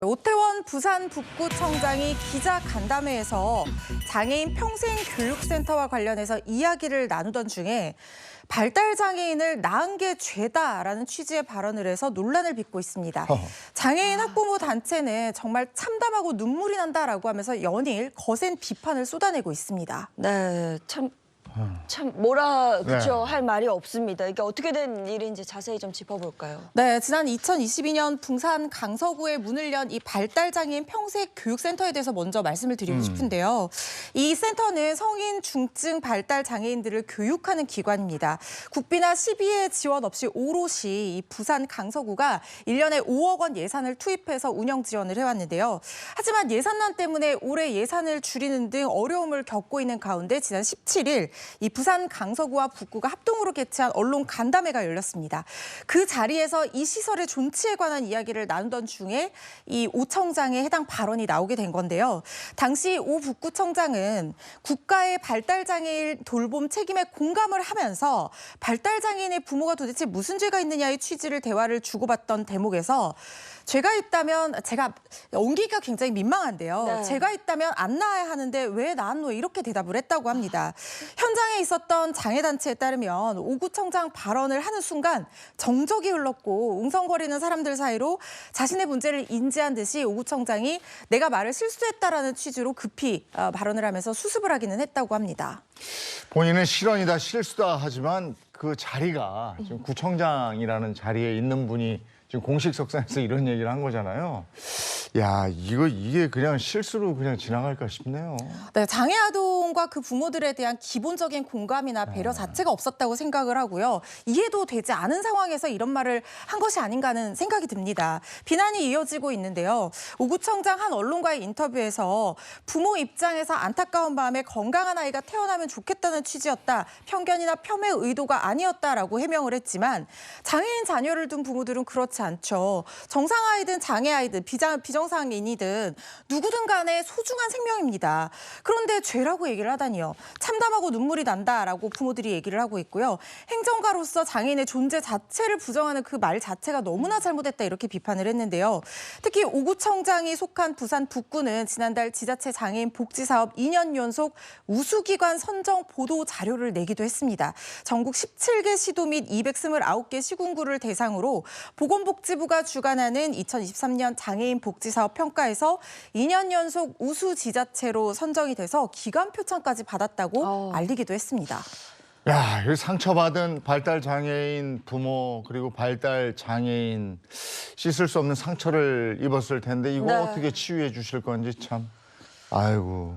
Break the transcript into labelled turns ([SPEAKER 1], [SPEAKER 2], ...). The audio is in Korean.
[SPEAKER 1] 오태원 부산 북구청장이 기자간담회에서 장애인 평생교육센터와 관련해서 이야기를 나누던 중에 발달장애인을 낳은 게 죄다라는 취지의 발언을 해서 논란을 빚고 있습니다. 장애인 학부모 단체는 정말 참담하고 눈물이 난다라고 하면서 연일 거센 비판을 쏟아내고 있습니다.
[SPEAKER 2] 네, 참 뭐라 그쵸
[SPEAKER 1] 네.
[SPEAKER 2] 할 말이 없습니다. 이게 어떻게 된 일인지 자세히 좀 짚어볼까요?
[SPEAKER 1] 네, 지난 2022년 부산 강서구에 문을 연 이 발달장애인 평생교육센터에 대해서 먼저 말씀을 드리고 싶은데요. 이 센터는 성인 중증 발달장애인들을 교육하는 기관입니다. 국비나 시비의 지원 없이 오롯이 이 부산 강서구가 1년에 5억 원 예산을 투입해서 운영 지원을 해왔는데요. 하지만 예산난 때문에 올해 예산을 줄이는 등 어려움을 겪고 있는 가운데 지난 17일 이 부산 강서구와 북구가 합동으로 개최한 언론 간담회가 열렸습니다. 그 자리에서 이 시설의 존치에 관한 이야기를 나누던 중에 이 오 청장의 해당 발언이 나오게 된 건데요. 당시 오 북구청장은 국가의 발달장애인 돌봄 책임에 공감을 하면서 발달장애인의 부모가 도대체 무슨 죄가 있느냐의 취지를 대화를 주고받던 대목에서 죄가 있다면 제가 옮기기가 굉장히 민망한데요.
[SPEAKER 2] 네.
[SPEAKER 1] 죄가 있다면 안 낳아야 하는데 왜 낳았노 이렇게 대답을 했다고 합니다. 현장에 있었던 장애단체에 따르면 오 구청장 발언을 하는 순간 정적이 흘렀고 웅성거리는 사람들 사이로 자신의 문제를 인지한 듯이 오 구청장이 내가 말을 실수했다라는 취지로 급히 발언을 하면서 수습을 하기는 했다고 합니다.
[SPEAKER 3] 본인은 실언이다 실수다 하지만 그 자리가 지금 구청장이라는 자리에 있는 분이 지금 공식 석상에서 이런 얘기를 한 거잖아요. 야, 이게 그냥 실수로 그냥 지나갈까 싶네요.
[SPEAKER 1] 네, 장애 아동과 그 부모들에 대한 기본적인 공감이나 배려 자체가 없었다고 생각을 하고요. 이해도 되지 않은 상황에서 이런 말을 한 것이 아닌가 하는 생각이 듭니다. 비난이 이어지고 있는데요. 오 구청장 한 언론과의 인터뷰에서 부모 입장에서 안타까운 마음에 건강한 아이가 태어나면 좋겠다는 취지였다. 편견이나 폄훼 의도가 아니었다라고 해명을 했지만 장애인 자녀를 둔 부모들은 그렇지 않죠. 정상아이든 장애아이든 비정상인이든 누구든 간에 소중한 생명입니다. 그런데 죄라고 얘기를 하다니요. 참담하고 눈물이 난다라고 부모들이 얘기를 하고 있고요. 행정가로서 장애인의 존재 자체를 부정하는 그 말 자체가 너무나 잘못했다 이렇게 비판을 했는데요. 특히 오 구청장이 속한 부산 북구는 지난달 지자체 장애인 복지사업 2년 연속 우수기관 선정 보도 자료를 내기도 했습니다. 전국 17개 시도 및 229개 시군구를 대상으로 보건복지부가 주관하는 2023년 장애인 복지사업 평가에서 2년 연속 우수 지자체로 선정이 돼서 기관 표창까지 받았다고 알리기도 했습니다.
[SPEAKER 3] 야, 이 상처받은 발달장애인 부모 그리고 발달장애인 씻을 수 없는 상처를 입었을 텐데 이거
[SPEAKER 2] 네.
[SPEAKER 3] 어떻게 치유해 주실 건지 참. 아이고.